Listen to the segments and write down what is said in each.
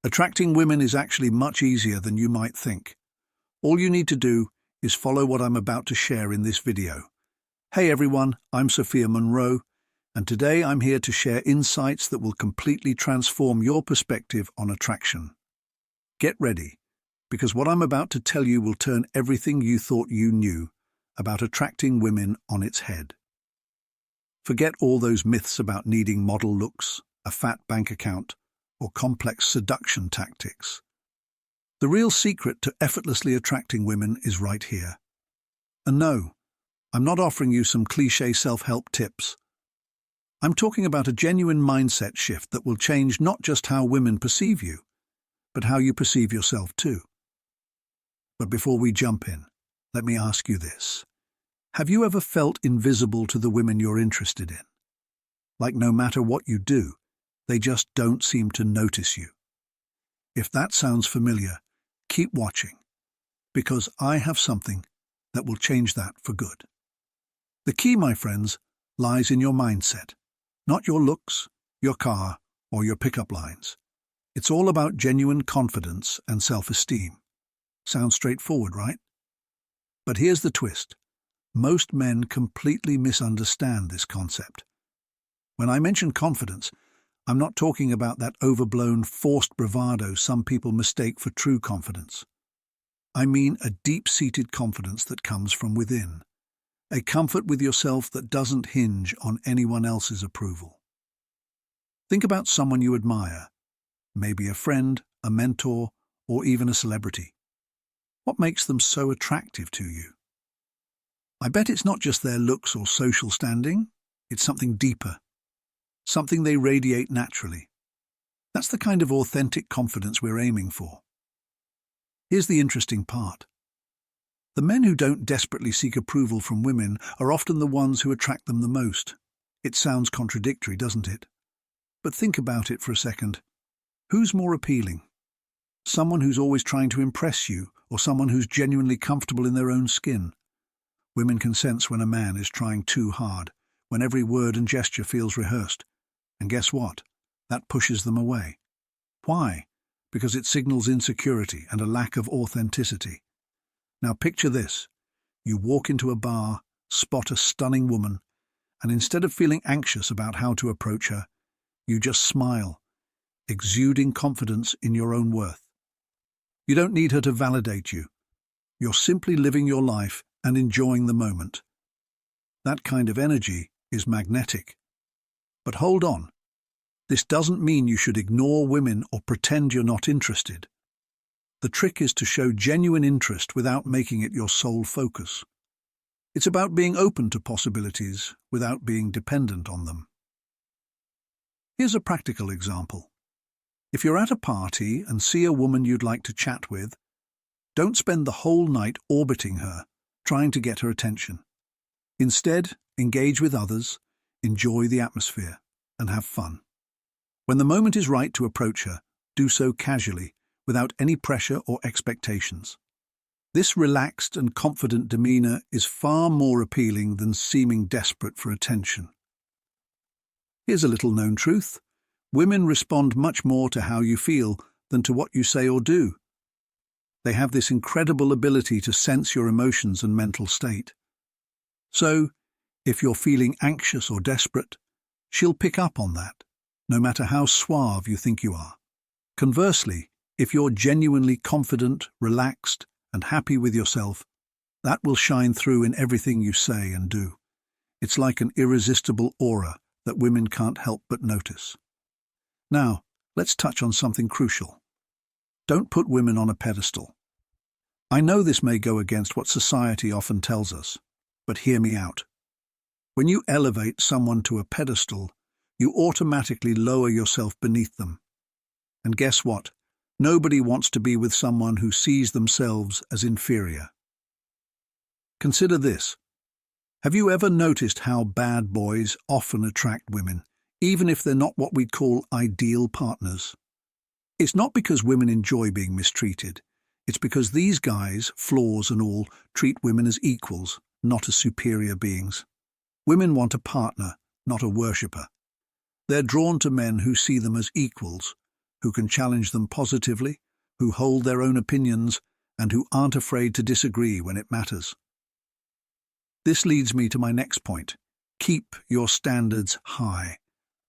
Attracting women is actually much easier than you might think. All you need to do is follow what I'm about to share in this video. Hey everyone, I'm Sophia Monroe, and today I'm here to share insights that will completely transform your perspective on attraction. Get ready, because what I'm about to tell you will turn everything you thought you knew about attracting women on its head. Forget all those myths about needing model looks, a fat bank account, or complex seduction tactics. The real secret to effortlessly attracting women is right here. And no, I'm not offering you some cliché self-help tips. I'm talking about a genuine mindset shift that will change not just how women perceive you, but how you perceive yourself too. But before we jump in, let me ask you this. Have you ever felt invisible to the women you're interested in? Like no matter what you do, they just don't seem to notice you. If that sounds familiar, keep watching, because I have something that will change that for good. The key, my friends, lies in your mindset, not your looks, your car, or your pickup lines. It's all about genuine confidence and self-esteem. Sounds straightforward, right? But here's the twist. Most men completely misunderstand this concept. When I mention confidence, I'm not talking about that overblown, forced bravado some people mistake for true confidence. I mean a deep-seated confidence that comes from within, a comfort with yourself that doesn't hinge on anyone else's approval. Think about someone you admire, maybe a friend, a mentor, or even a celebrity. What makes them so attractive to you? I bet it's not just their looks or social standing, it's something deeper. Something they radiate naturally. That's the kind of authentic confidence we're aiming for. Here's the interesting part. The men who don't desperately seek approval from women are often the ones who attract them the most. It sounds contradictory, doesn't it? But think about it for a second. Who's more appealing? Someone who's always trying to impress you, or someone who's genuinely comfortable in their own skin? Women can sense when a man is trying too hard, when every word and gesture feels rehearsed. And guess what? That pushes them away. Why? Because it signals insecurity and a lack of authenticity. Now picture this. You walk into a bar, spot a stunning woman, and instead of feeling anxious about how to approach her, you just smile, exuding confidence in your own worth. You don't need her to validate you. You're simply living your life and enjoying the moment. That kind of energy is magnetic. But hold on. This doesn't mean you should ignore women or pretend you're not interested. The trick is to show genuine interest without making it your sole focus. It's about being open to possibilities without being dependent on them. Here's a practical example. If you're at a party and see a woman you'd like to chat with, don't spend the whole night orbiting her, trying to get her attention. Instead, engage with others, enjoy the atmosphere, and have fun. When the moment is right to approach her, do so casually, without any pressure or expectations. This relaxed and confident demeanor is far more appealing than seeming desperate for attention. Here's a little known truth. Women respond much more to how you feel than to what you say or do. They have this incredible ability to sense your emotions and mental state. So, if you're feeling anxious or desperate, she'll pick up on that, no matter how suave you think you are. Conversely, if you're genuinely confident, relaxed, and happy with yourself, that will shine through in everything you say and do. It's like an irresistible aura that women can't help but notice. Now, let's touch on something crucial. Don't put women on a pedestal. I know this may go against what society often tells us, but hear me out. When you elevate someone to a pedestal, you automatically lower yourself beneath them. And guess what? Nobody wants to be with someone who sees themselves as inferior. Consider this. Have you ever noticed how bad boys often attract women, even if they're not what we'd call ideal partners? It's not because women enjoy being mistreated. It's because these guys, flaws and all, treat women as equals, not as superior beings. Women want a partner, not a worshipper. They're drawn to men who see them as equals, who can challenge them positively, who hold their own opinions, and who aren't afraid to disagree when it matters. This leads me to my next point. Keep your standards high.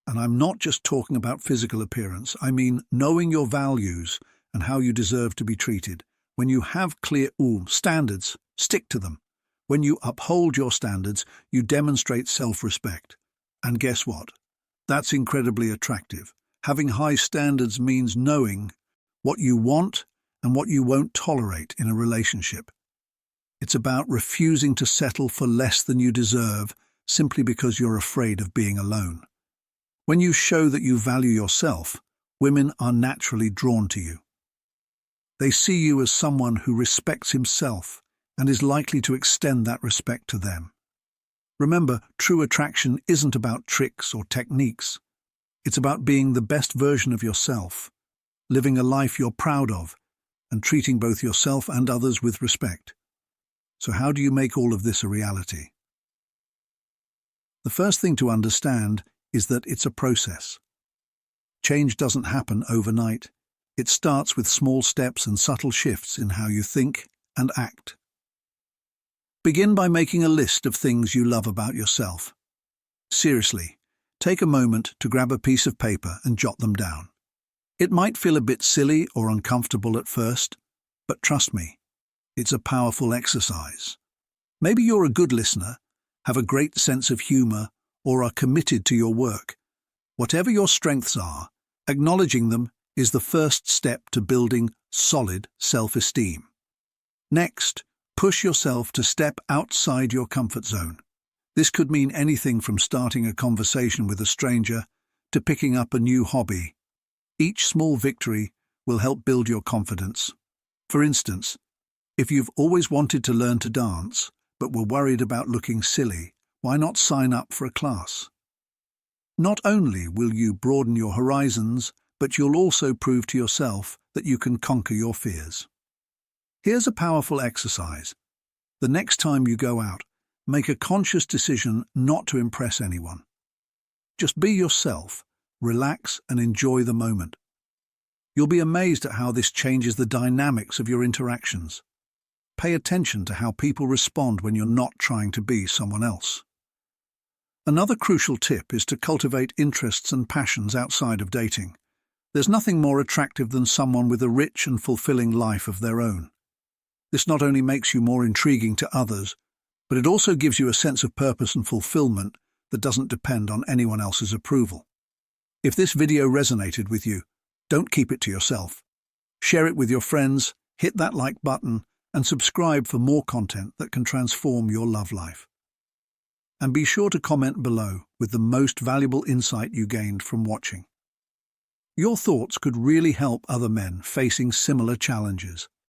And I'm not just talking about physical appearance. I mean knowing your values and how you deserve to be treated. When you have clear standards, stick to them. When you uphold your standards, you demonstrate self-respect. And guess what? That's incredibly attractive. Having high standards means knowing what you want and what you won't tolerate in a relationship. It's about refusing to settle for less than you deserve simply because you're afraid of being alone. When you show that you value yourself, women are naturally drawn to you. They see you as someone who respects himself and is likely to extend that respect to them. Remember, true attraction isn't about tricks or techniques. It's about being the best version of yourself, living a life you're proud of, and treating both yourself and others with respect. So how do you make all of this a reality? The first thing to understand is that it's a process. Change doesn't happen overnight. It starts with small steps and subtle shifts in how you think and act. Begin by making a list of things you love about yourself. Seriously, take a moment to grab a piece of paper and jot them down. It might feel a bit silly or uncomfortable at first, but trust me, it's a powerful exercise. Maybe you're a good listener, have a great sense of humor, or are committed to your work. Whatever your strengths are, acknowledging them is the first step to building solid self-esteem. Next, push yourself to step outside your comfort zone. This could mean anything from starting a conversation with a stranger to picking up a new hobby. Each small victory will help build your confidence. For instance, if you've always wanted to learn to dance but were worried about looking silly, why not sign up for a class? Not only will you broaden your horizons, but you'll also prove to yourself that you can conquer your fears. Here's a powerful exercise. The next time you go out, make a conscious decision not to impress anyone. Just be yourself, relax, and enjoy the moment. You'll be amazed at how this changes the dynamics of your interactions. Pay attention to how people respond when you're not trying to be someone else. Another crucial tip is to cultivate interests and passions outside of dating. There's nothing more attractive than someone with a rich and fulfilling life of their own. This not only makes you more intriguing to others, but it also gives you a sense of purpose and fulfillment that doesn't depend on anyone else's approval. If this video resonated with you, don't keep it to yourself. Share it with your friends, hit that like button, and subscribe for more content that can transform your love life. And be sure to comment below with the most valuable insight you gained from watching. Your thoughts could really help other men facing similar challenges.